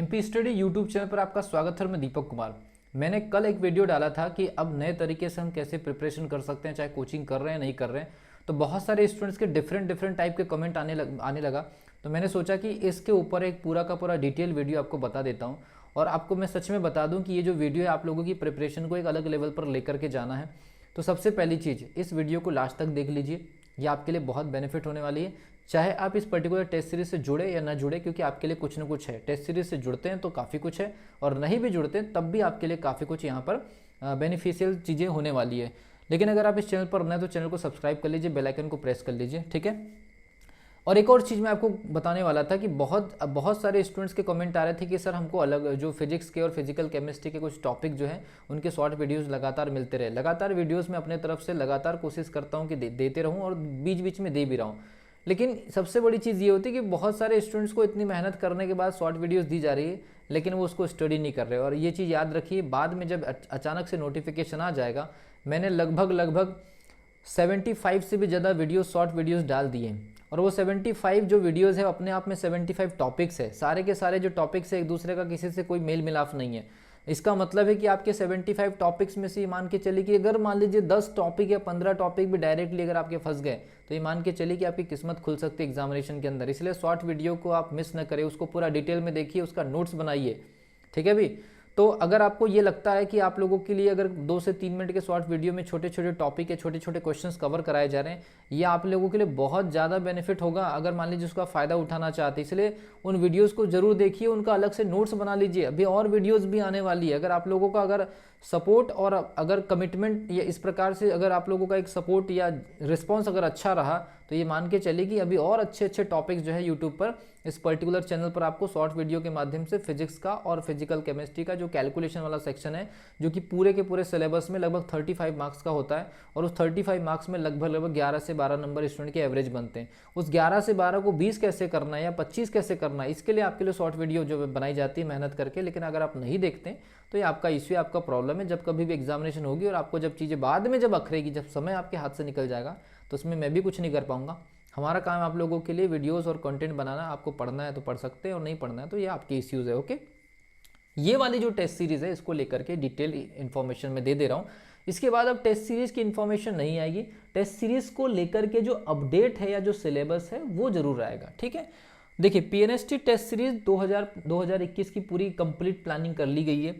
MP study YouTube channel पर आपका स्वागत है। मैं दीपक कुमार। मैंने कल एक वीडियो डाला था कि अब नए तरीके से हम कैसे प्रिपरेशन कर सकते हैं, चाहे कोचिंग कर रहे हैं नहीं कर रहे हैं। तो बहुत सारे स्टूडेंट्स के डिफरेंट टाइप के कमेंट आने लगा। तो मैंने सोचा कि इसके ऊपर एक पूरा का पूरा डिटेल वीडियो आपको बता देता हूँ और आपको मैं सच में बता दूँ कि ये जो वीडियो है आप लोगों की प्रिपरेशन को एक अलग लेवल पर लेकर के जाना है। तो सबसे पहली चीज़, इस वीडियो को लास्ट तक देख लीजिए, ये आपके लिए बहुत बेनिफिट होने वाली है। चाहे आप इस पर्टिकुलर टेस्ट सीरीज से जुड़े या ना जुड़े, क्योंकि आपके लिए कुछ ना कुछ है। टेस्ट सीरीज से जुड़ते हैं तो काफ़ी कुछ है, और नहीं भी जुड़ते तब भी आपके लिए काफ़ी कुछ यहाँ पर बेनिफिशियल चीज़ें होने वाली है। लेकिन अगर आप इस चैनल पर नए तो चैनल को सब्सक्राइब कर लीजिए, बेल आइकन को प्रेस कर लीजिए, ठीक है। और एक और चीज़ मैं आपको बताने वाला था कि बहुत सारे स्टूडेंट्स के कमेंट आ रहे थे कि सर हमको अलग जो फिजिक्स के और फिजिकल केमिस्ट्री के कुछ टॉपिक जो है उनके शॉर्ट वीडियोस लगातार मिलते रहे। लगातार वीडियोस में अपने तरफ से लगातार कोशिश करता हूँ कि देते रहूँ और बीच बीच में दे भी रहा हूँ। लेकिन सबसे बड़ी चीज़ ये होती है कि बहुत सारे स्टूडेंट्स को इतनी मेहनत करने के बाद शॉर्ट वीडियोस दी जा रही है, लेकिन वो उसको स्टडी नहीं कर रहे। और ये चीज़ याद रखिए, बाद में जब अचानक से नोटिफिकेशन आ जाएगा, मैंने लगभग 75 से भी ज़्यादा वीडियो शॉर्ट वीडियोस डाल दिए हैं। और वो 75 जो वीडियोस है अपने आप में 75 टॉपिक्स है। सारे के सारे जो टॉपिक्स है एक दूसरे का किसी से कोई मेल मिलाप नहीं है। इसका मतलब है कि आपके 75 टॉपिक्स में से ये मान के चलिए कि अगर मान लीजिए 10 टॉपिक या 15 टॉपिक भी डायरेक्टली अगर आपके फंस गए तो ये मान के चलिए कि आपकी किस्मत खुल सकती है एग्जामिनेशन के अंदर। इसलिए शॉर्ट वीडियो को आप मिस न करें, उसको पूरा डिटेल में देखिए, उसका नोट्स बनाइए, ठीक है भी। तो अगर आपको ये लगता है कि आप लोगों के लिए अगर 2 से 3 मिनट के शॉर्ट वीडियो में छोटे छोटे टॉपिक या छोटे छोटे क्वेश्चंस कवर कराए जा रहे हैं, ये आप लोगों के लिए बहुत ज़्यादा बेनिफिट होगा अगर मान लीजिए उसका फ़ायदा उठाना चाहते हैं। इसलिए उन वीडियोस को जरूर देखिए, उनका अलग से नोट्स बना लीजिए। अभी और वीडियोस भी आने वाली है। अगर आप लोगों का अगर सपोर्ट और अगर कमिटमेंट या इस प्रकार से अगर आप लोगों का एक सपोर्ट या रिस्पॉन्स अगर अच्छा रहा तो ये मान के चलिए कि अभी और अच्छे अच्छे टॉपिक्स जो है यूट्यूब पर इस पर्टिकुलर चैनल पर आपको शॉर्ट वीडियो के माध्यम से फिजिक्स का और फिजिकल केमिस्ट्री का जो कैलकुलेशन वाला सेक्शन है, जो कि पूरे के पूरे सिलेबस में लगभग 35 मार्क्स का होता है, और उस 35 मार्क्स में लगभग 11 से 12 नंबर स्टूडेंट के एवरेज बनते हैं। उस 11 से 12 को 20 कैसे करना है या 25 कैसे करना है, इसके लिए आपके लिए शॉर्ट वीडियो जो बनाई जाती है मेहनत करके। लेकिन अगर आप नहीं देखते तो ये आपका इश्यू, आपका प्रॉब्लम है। जब कभी भी एग्जामिनेशन होगी और आपको जब चीज़ें बाद में जब अखरेगी, जब समय आपके हाथ से निकल जाएगा, तो उसमें मैं भी कुछ नहीं कर पाऊंगा। हमारा काम आप लोगों के लिए वीडियोस और कंटेंट बनाना। आपको पढ़ना है तो पढ़ सकते हैं और नहीं पढ़ना है तो ये आपके इश्यूज है, ओके। ये वाली जो टेस्ट सीरीज है इसको लेकर के डिटेल इन्फॉर्मेशन में दे रहा हूँ। इसके बाद अब टेस्ट सीरीज की इन्फॉर्मेशन नहीं आएगी, टेस्ट सीरीज को लेकर के जो अपडेट है या जो सिलेबस है वो जरूर आएगा, ठीक है। देखिए, पीएनएसटी टेस्ट सीरीज 2021 की पूरी कंप्लीट प्लानिंग कर ली गई है।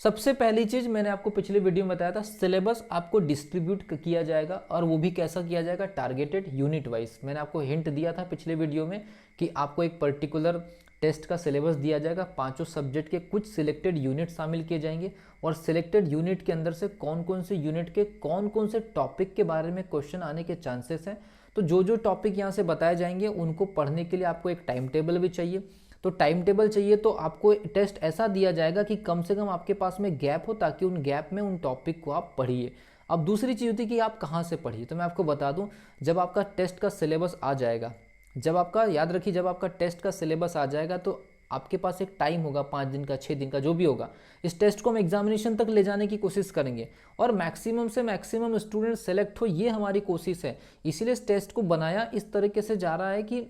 सबसे पहली चीज मैंने आपको पिछले वीडियो में बताया था, सिलेबस आपको डिस्ट्रीब्यूट किया जाएगा, और वो भी कैसा किया जाएगा, टारगेटेड यूनिट वाइज। मैंने आपको हिंट दिया था पिछले वीडियो में कि आपको एक पर्टिकुलर टेस्ट का सिलेबस दिया जाएगा, 5 सब्जेक्ट के कुछ सिलेक्टेड यूनिट शामिल किए जाएंगे, और सिलेक्टेड यूनिट के अंदर से कौन कौन से यूनिट के कौन कौन से टॉपिक के बारे में क्वेश्चन आने के चांसेस हैं। तो जो जो टॉपिक यहाँ से बताए जाएंगे उनको पढ़ने के लिए आपको एक टाइम टेबल भी चाहिए। तो टाइम टेबल चाहिए तो आपको टेस्ट ऐसा दिया जाएगा कि कम से कम आपके पास में गैप हो, ताकि उन गैप में उन टॉपिक को आप पढ़िए। अब दूसरी चीज़ होती है कि आप कहाँ से पढ़िए। तो मैं आपको बता दूं, जब आपका टेस्ट का सिलेबस आ जाएगा, जब आपका, याद रखिए, जब आपका टेस्ट का सिलेबस आ जाएगा तो आपके पास एक टाइम होगा, 5 दिन का, 6 दिन का, जो भी होगा। इस टेस्ट को हम एग्जामिनेशन तक ले जाने की कोशिश करेंगे और मैक्सिमम से मैक्सिमम स्टूडेंट सेलेक्ट हो, ये हमारी कोशिश है। इसीलिए इस टेस्ट को बनाया इस तरीके से जा रहा है कि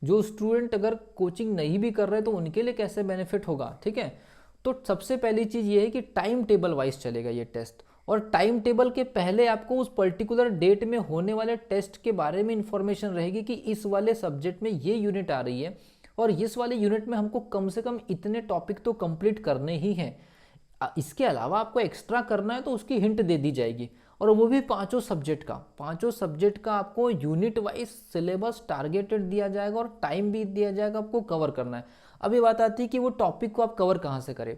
जो स्टूडेंट अगर कोचिंग नहीं भी कर रहे तो उनके लिए कैसे बेनिफिट होगा, ठीक है। तो सबसे पहली चीज़ ये है कि टाइम टेबल वाइज चलेगा ये टेस्ट, और टाइम टेबल के पहले आपको उस पर्टिकुलर डेट में होने वाले टेस्ट के बारे में इंफॉर्मेशन रहेगी कि इस वाले सब्जेक्ट में ये यूनिट आ रही है और इस वाले यूनिट में हमको कम से कम इतने टॉपिक तो कंप्लीट करने ही हैं। इसके अलावा आपको एक्स्ट्रा करना है तो उसकी हिंट दे दी जाएगी, और वो भी 5 सब्जेक्ट का आपको यूनिट वाइज सिलेबस टारगेटेड दिया जाएगा और टाइम भी दिया जाएगा आपको कवर करना है। अभी बात आती है कि वो टॉपिक को आप कवर कहाँ से करें।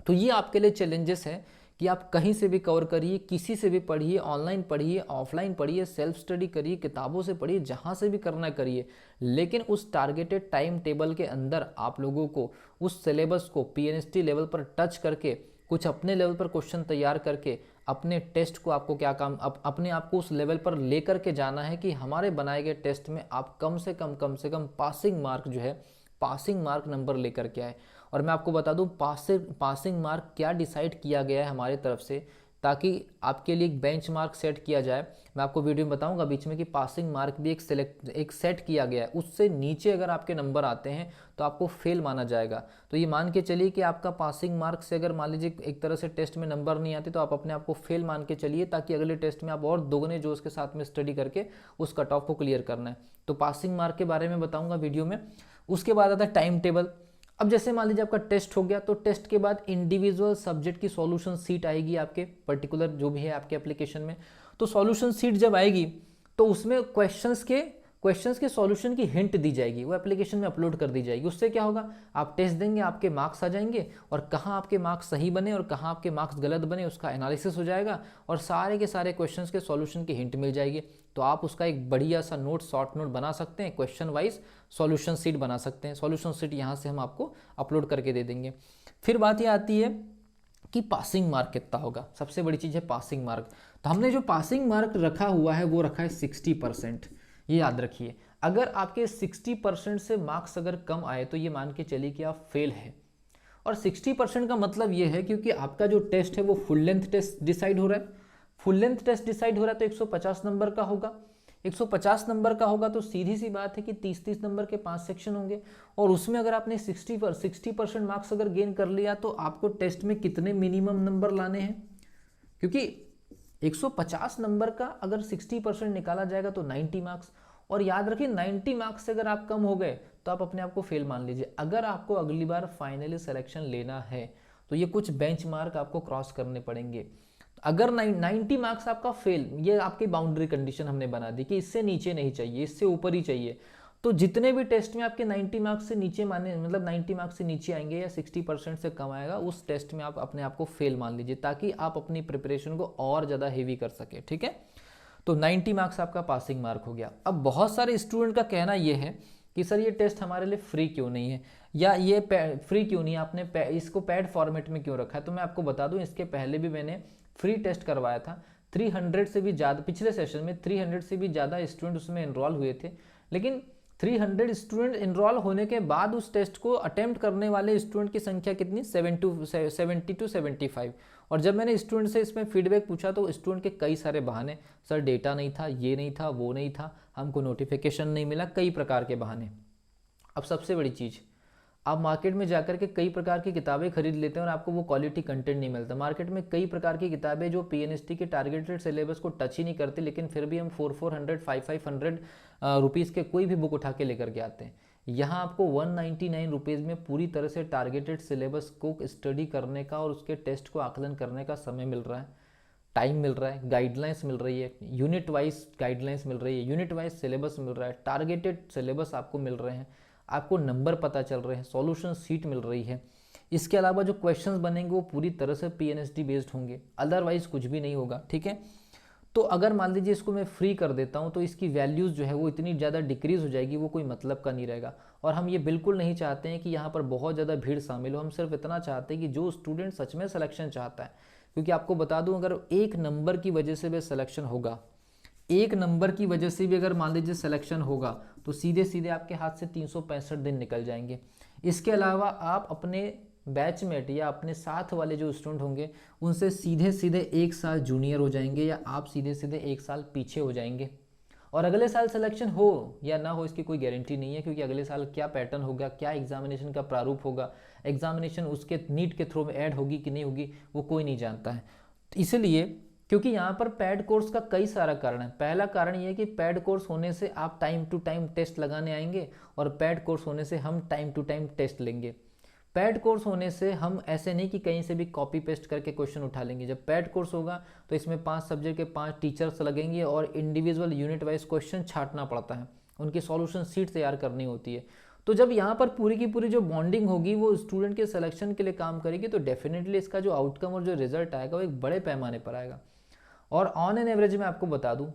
तो ये आपके लिए चैलेंजेस है कि आप कहीं से भी कवर करिए, किसी से भी पढ़िए, ऑनलाइन पढ़िए, ऑफलाइन पढ़िए, सेल्फ स्टडी करिए, किताबों से पढ़िए, जहाँ से भी करना है करिए। लेकिन उस टारगेटेड टाइम टेबल के अंदर आप लोगों को उस सिलेबस को पीएनएसटी लेवल पर टच करके कुछ अपने लेवल पर क्वेश्चन तैयार करके अपने टेस्ट को आपको क्या काम अपने आप को उस लेवल पर लेकर के जाना है कि हमारे बनाए गए टेस्ट में आप कम से कम पासिंग मार्क जो है, पासिंग मार्क नंबर लेकर के आए। और मैं आपको बता दूं, पासिंग मार्क क्या डिसाइड किया गया है हमारी तरफ से ताकि आपके लिए एक बेंचमार्क सेट किया जाए। मैं आपको वीडियो में बताऊंगा बीच में कि पासिंग मार्क भी एक सेट किया गया है, उससे नीचे अगर आपके नंबर आते हैं तो आपको फेल माना जाएगा। तो ये मान के चलिए कि आपका पासिंग मार्क से अगर मान लीजिए एक तरह से टेस्ट में नंबर नहीं आते तो आप अपने आप को फेल मान के चलिए, ताकि अगले टेस्ट में आप और दोगुने जोश के साथ में स्टडी करके उस कट ऑफ को क्लियर करना है। तो पासिंग मार्क के बारे में बताऊंगा वीडियो में। उसके बाद आता है टाइम टेबल। अब जैसे मान लीजिए आपका टेस्ट हो गया, तो टेस्ट के बाद इंडिविजुअल सब्जेक्ट की सॉल्यूशन सीट आएगी आपके पर्टिकुलर जो भी है आपके एप्लीकेशन में। तो सॉल्यूशन सीट जब आएगी तो उसमें क्वेश्चंस के सॉल्यूशन की हिंट दी जाएगी, वो एप्लीकेशन में अपलोड कर दी जाएगी। उससे क्या होगा, आप टेस्ट देंगे, आपके मार्क्स आ जाएंगे, और कहाँ आपके मार्क्स सही बने और कहाँ आपके मार्क्स गलत बने उसका एनालिसिस हो जाएगा, और सारे के सारे क्वेश्चंस के सॉल्यूशन की हिंट मिल जाएगी। तो आप उसका एक बढ़िया सा नोट, शॉर्ट नोट बना सकते हैं, क्वेश्चन वाइज सॉल्यूशन सीट बना सकते हैं। सॉल्यूशन सीट यहाँ से हम आपको अपलोड करके दे देंगे। फिर बात ये आती है कि पासिंग मार्क कितना होगा। सबसे बड़ी चीज़ है पासिंग मार्क। तो हमने जो पासिंग मार्क रखा हुआ है वो रखा है 60%। ये याद रखिए, अगर आपके 60% से मार्क्स अगर कम आए तो ये मान के चलिए कि आप फेल है। और 60% का मतलब ये है क्योंकि आपका जो टेस्ट है वो फुल लेंथ टेस्ट डिसाइड हो रहा है। फुल लेंथ टेस्ट डिसाइड हो रहा है तो 150 नंबर का होगा। 150 नंबर का होगा तो सीधी सी बात है कि 30-30 नंबर के 5 सेक्शन होंगे, और उसमें अगर आपने 60% मार्क्स अगर गेन कर लिया तो आपको टेस्ट में कितने मिनिमम नंबर लाने हैं, क्योंकि 150 नंबर का अगर 60% निकाला जाएगा तो 90 मार्क्स। और याद रखिए 90 मार्क्स से अगर आप कम हो गए तो आप अपने आप को फेल मान लीजिए। अगर आपको अगली बार फाइनली सिलेक्शन लेना है तो ये कुछ बेंचमार्क आपको क्रॉस करने पड़ेंगे। अगर 90 मार्क्स आपका फेल, ये आपकी बाउंड्री कंडीशन हमने बना दी कि इससे नीचे नहीं चाहिए, इससे ऊपर ही चाहिए। तो जितने भी टेस्ट में आपके 90 मार्क्स से नीचे माने, मतलब 90 मार्क्स से नीचे आएंगे या 60% से कम आएगा, उस टेस्ट में आप अपने आप को फेल मान लीजिए, ताकि आप अपनी प्रिपरेशन को और ज़्यादा हेवी कर सके। ठीक है, तो 90 मार्क्स आपका पासिंग मार्क हो गया। अब बहुत सारे स्टूडेंट का कहना यह है कि सर ये टेस्ट हमारे लिए फ्री क्यों नहीं है, या ये फ्री क्यों नहीं है, आपने इसको पैड फॉर्मेट में क्यों रखा है। तो मैं आपको बता दूं, इसके पहले भी मैंने फ्री टेस्ट करवाया था। 300 से भी ज़्यादा, पिछले सेशन में 300 से भी ज़्यादा स्टूडेंट उसमें एनरोल हुए थे, लेकिन 300 स्टूडेंट एनरोल होने के बाद उस टेस्ट को अटेम्प्ट करने वाले स्टूडेंट की संख्या कितनी, 70 to 75। और जब मैंने स्टूडेंट से इसमें फीडबैक पूछा तो स्टूडेंट के कई सारे बहाने, सर डेटा नहीं था, ये नहीं था, वो नहीं था, हमको नोटिफिकेशन नहीं मिला, कई प्रकार के बहाने। अब सबसे बड़ी चीज़, आप मार्केट में जाकर के कई प्रकार की किताबें खरीद लेते हैं और आपको वो क्वालिटी कंटेंट नहीं मिलता। मार्केट में कई प्रकार की किताबें जो पीएनएसटी के टारगेटेड सिलेबस को टच ही नहीं करती, लेकिन फिर भी हम 400, 500 रुपीज़ के कोई भी बुक उठा के लेकर के आते हैं। यहाँ आपको 199 रुपीज़ में पूरी तरह से टारगेटेड सिलेबस को स्टडी करने का और उसके टेस्ट को आकलन करने का समय मिल रहा है, टाइम मिल रहा है, गाइडलाइंस मिल रही है, यूनिट वाइज गाइडलाइंस मिल रही है, यूनिट वाइज सिलेबस मिल रहा है, टारगेटेड सिलेबस आपको मिल रहे हैं, आपको नंबर पता चल रहे हैं, सॉल्यूशन सीट मिल रही है। इसके अलावा जो क्वेश्चंस बनेंगे वो पूरी तरह से पीएनएसटी बेस्ड होंगे, अदरवाइज कुछ भी नहीं होगा। ठीक है, तो अगर मान लीजिए इसको मैं फ्री कर देता हूँ तो इसकी वैल्यूज़ जो है वो इतनी ज़्यादा डिक्रीज़ हो जाएगी, वो कोई मतलब का नहीं रहेगा। और हम ये बिल्कुल नहीं चाहते हैं कि यहाँ पर बहुत ज़्यादा भीड़ शामिल हो। हम सिर्फ इतना चाहते हैं कि जो स्टूडेंट सच में सिलेक्शन चाहता है, क्योंकि आपको बता दूँ, अगर एक नंबर की वजह से भी सिलेक्शन होगा, एक नंबर की वजह से भी अगर मान लीजिए सिलेक्शन होगा तो सीधे सीधे आपके हाथ से 365 दिन निकल जाएंगे। इसके अलावा आप अपने बैचमेट या अपने साथ वाले जो स्टूडेंट होंगे उनसे सीधे सीधे 1 साल जूनियर हो जाएंगे, या आप सीधे सीधे 1 साल पीछे हो जाएंगे। और अगले साल सिलेक्शन हो या ना हो इसकी कोई गारंटी नहीं है, क्योंकि अगले साल क्या पैटर्न होगा, क्या एग्जामिनेशन का प्रारूप होगा, एग्जामिनेशन उसके नीट के थ्रू में ऐड होगी कि नहीं होगी, वो कोई नहीं जानता है। इसलिए क्योंकि यहाँ पर पैड कोर्स का कई सारा कारण है। पहला कारण ये है कि पैड कोर्स होने से आप टाइम टू टाइम टेस्ट लगाने आएंगे, और पैड कोर्स होने से हम टाइम टू टाइम टेस्ट लेंगे। पैड कोर्स होने से हम ऐसे नहीं कि कहीं से भी कॉपी पेस्ट करके क्वेश्चन उठा लेंगे। जब पैड कोर्स होगा तो इसमें 5 सब्जेक्ट के 5 टीचर्स लगेंगे और इंडिविजुअल यूनिट वाइज क्वेश्चन छांटना पड़ता है, उनकी सॉल्यूशन सीट तैयार करनी होती है। तो जब यहाँ पर पूरी की पूरी जो बॉन्डिंग होगी वो स्टूडेंट के सिलेक्शन के लिए काम करेगी, तो डेफिनेटली इसका जो आउटकम और जो रिजल्ट आएगा वो एक बड़े पैमाने पर आएगा। और ऑन एन एवरेज मैं आपको बता दूं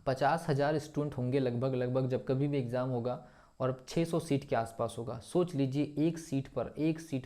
50,000 स्टूडेंट होंगे लगभग जब कभी भी एग्ज़ाम होगा, और 600 सीट के आसपास होगा। सोच लीजिए एक सीट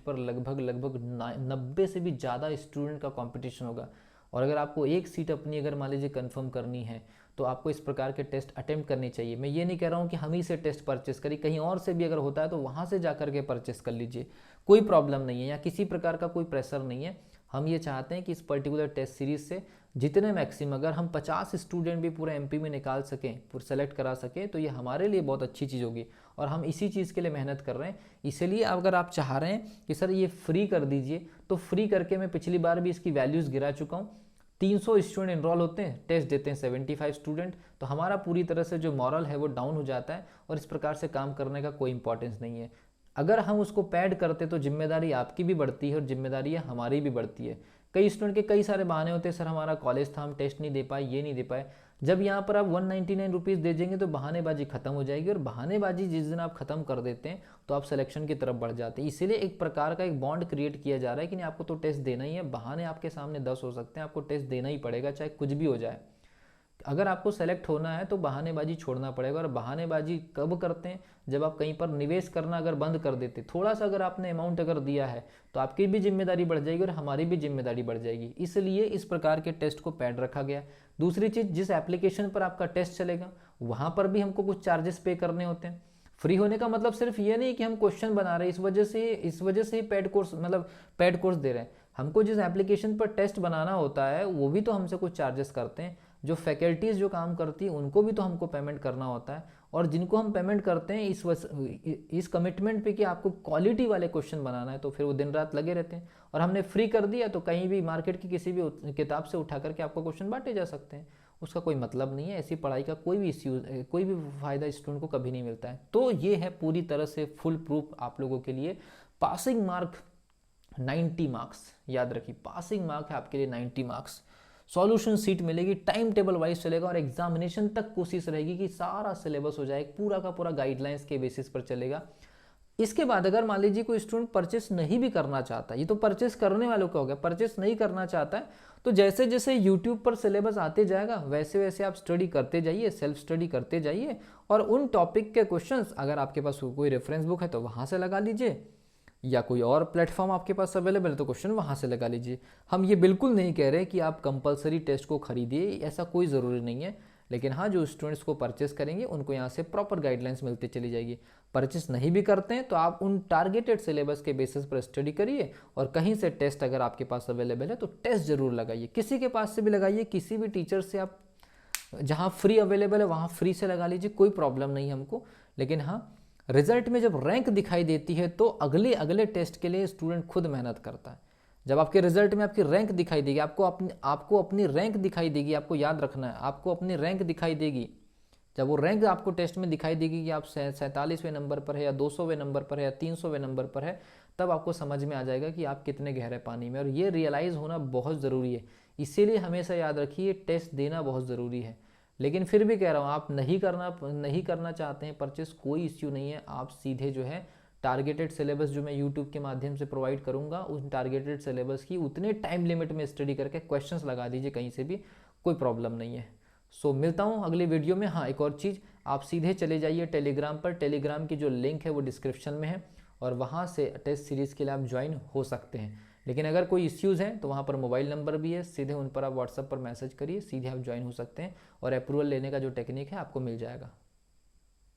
पर लगभग 90 से भी ज़्यादा स्टूडेंट का कंपटीशन होगा। और अगर आपको एक सीट अपनी अगर मान लीजिए कंफर्म करनी है तो आपको इस प्रकार के टेस्ट अटेम्प्ट करनी चाहिए। मैं ये नहीं कह रहा हूँ कि हम ही से टेस्ट परचेस करिए, कहीं और से भी अगर होता है तो वहाँ से जा कर के परचेस कर लीजिए, कोई प्रॉब्लम नहीं है, या किसी प्रकार का कोई प्रेशर नहीं है। हम ये चाहते हैं कि इस पर्टिकुलर टेस्ट सीरीज से जितने मैक्सिमम, अगर हम 50 स्टूडेंट भी पूरे एमपी में निकाल सकें, पूरे सेलेक्ट करा सकें, तो ये हमारे लिए बहुत अच्छी चीज़ होगी और हम इसी चीज़ के लिए मेहनत कर रहे हैं। इसलिए अगर आप चाह रहे हैं कि सर ये फ्री कर दीजिए, तो फ्री करके मैं पिछली बार भी इसकी वैल्यूज़ गिरा चुका हूँ। 300 स्टूडेंट इनरोल होते हैं, टेस्ट देते हैं 75 स्टूडेंट, तो हमारा पूरी तरह से जो मॉरल है वो डाउन हो जाता है और इस प्रकार से काम करने का कोई इंपॉर्टेंस नहीं है। अगर हम उसको पैड करते तो जिम्मेदारी आपकी भी बढ़ती है और जिम्मेदारी हमारी भी बढ़ती है। कई स्टूडेंट के कई सारे बहाने होते हैं, सर हमारा कॉलेज था, हम टेस्ट नहीं दे पाए, ये नहीं दे पाए। जब यहाँ पर आप 199 रुपीज़ दे देंगे तो बहानेबाजी खत्म हो जाएगी, और बहानेबाजी जिस दिन आप खत्म कर देते हैं तो आप सिलेक्शन की तरफ बढ़ जाते हैं। इसीलिए एक प्रकार का एक बॉन्ड क्रिएट किया जा रहा है कि नहीं, आपको तो टेस्ट देना ही है। बहाने आपके सामने 10 हो सकते हैं, आपको टेस्ट देना ही पड़ेगा, चाहे कुछ भी हो जाए। अगर आपको सेलेक्ट होना है तो बहानेबाजी छोड़ना पड़ेगा। और बहानेबाजी कब करते हैं, जब आप कहीं पर निवेश करना अगर बंद कर देते, थोड़ा सा अगर आपने अमाउंट अगर दिया है तो आपकी भी जिम्मेदारी बढ़ जाएगी और हमारी भी जिम्मेदारी बढ़ जाएगी। इसलिए इस प्रकार के टेस्ट को पैड रखा गया। दूसरी चीज़, जिस एप्लीकेशन पर आपका टेस्ट चलेगा वहाँ पर भी हमको कुछ चार्जेस पे करने होते हैं। फ्री होने का मतलब सिर्फ ये नहीं कि हम क्वेश्चन बना रहे हैं इस वजह से ही पेड कोर्स मतलब पेड कोर्स दे रहे हैं। हमको जिस एप्लीकेशन पर टेस्ट बनाना होता है वो भी तो हमसे कुछ चार्जेस करते हैं। जो फैकल्टीज़ जो काम करती है उनको भी तो हमको पेमेंट करना होता है, और जिनको हम पेमेंट करते हैं इस कमिटमेंट पे कि आपको क्वालिटी वाले क्वेश्चन बनाना है, तो फिर वो दिन रात लगे रहते हैं। और हमने फ्री कर दिया तो कहीं भी मार्केट की किसी भी किताब से उठा करके आपको क्वेश्चन बांटे जा सकते हैं। उसका कोई मतलब नहीं है। ऐसी पढ़ाई का कोई भी कोई भी फ़ायदा स्टूडेंट को कभी नहीं मिलता है। तो ये है पूरी तरह से फुल प्रूफ आप लोगों के लिए। पासिंग मार्क 90 मार्क्स, याद रखिए पासिंग मार्क है आपके लिए 90 मार्क्स। सॉल्यूशन सीट मिलेगी, टाइम टेबल वाइज चलेगा और एग्जामिनेशन तक कोशिश रहेगी कि सारा सिलेबस हो जाए, पूरा का पूरा गाइडलाइंस के बेसिस पर चलेगा। इसके बाद अगर मान लीजिए कोई स्टूडेंट परचेस नहीं भी करना चाहता, ये तो परचेस करने वालों का हो गया, परचेस नहीं करना चाहता है, तो जैसे जैसे यूट्यूब पर सिलेबस आते जाएगा वैसे वैसे आप स्टडी करते जाइए, सेल्फ स्टडी करते जाइए, और उन टॉपिक के क्वेश्चंस अगर आपके पास कोई रेफरेंस बुक है तो वहाँ से लगा लीजिए, या कोई और प्लेटफॉर्म आपके पास अवेलेबल है तो क्वेश्चन वहाँ से लगा लीजिए। हम ये बिल्कुल नहीं कह रहे कि आप कंपलसरी टेस्ट को खरीदिए, ऐसा कोई ज़रूरी नहीं है। लेकिन हाँ, जो स्टूडेंट्स को परचेस करेंगे उनको यहाँ से प्रॉपर गाइडलाइंस मिलती चली जाएगी। परचेस नहीं भी करते हैं तो आप उन टारगेटेड सिलेबस के बेसिस पर स्टडी करिए, और कहीं से टेस्ट अगर आपके पास अवेलेबल है तो टेस्ट ज़रूर लगाइए, किसी के पास से भी लगाइए, किसी भी टीचर से आप जहाँ फ्री अवेलेबल है वहाँ फ्री से लगा लीजिए, कोई प्रॉब्लम नहीं हमको। लेकिन हाँ, रिजल्ट में जब रैंक दिखाई देती है तो अगले अगले टेस्ट के लिए स्टूडेंट खुद मेहनत करता है। जब आपके रिजल्ट में आपकी रैंक दिखाई देगी, आपको अपनी रैंक दिखाई देगी, आपको याद रखना है, आपको अपनी रैंक दिखाई देगी। जब वो रैंक आपको टेस्ट में दिखाई देगी कि आप 47वें नंबर पर है या 200वें नंबर पर है या 300वें नंबर पर है, तब आपको समझ में आ जाएगा कि आप कितने गहरे पानी में। और ये रियलाइज़ होना बहुत ज़रूरी है। इसीलिए हमेशा याद रखिए टेस्ट देना बहुत ज़रूरी है। लेकिन फिर भी कह रहा हूँ, आप नहीं करना चाहते हैं परचेस, कोई इश्यू नहीं है। आप सीधे जो है टारगेटेड सिलेबस जो मैं यूट्यूब के माध्यम से प्रोवाइड करूँगा, उस टारगेटेड सिलेबस की उतने टाइम लिमिट में स्टडी करके क्वेश्चंस लगा दीजिए, कहीं से भी कोई प्रॉब्लम नहीं है। सो मिलता हूँ अगले वीडियो में। हाँ, एक और चीज़, आप सीधे चले जाइए टेलीग्राम पर। टेलीग्राम की जो लिंक है वो डिस्क्रिप्शन में है, और वहाँ से टेस्ट सीरीज़ के लिए आप ज्वाइन हो सकते हैं। लेकिन अगर कोई इश्यूज़ हैं तो वहाँ पर मोबाइल नंबर भी है, सीधे उन पर आप व्हाट्सएप पर मैसेज करिए, सीधे आप ज्वाइन हो सकते हैं, और अप्रूवल लेने का जो टेक्निक है आपको मिल जाएगा।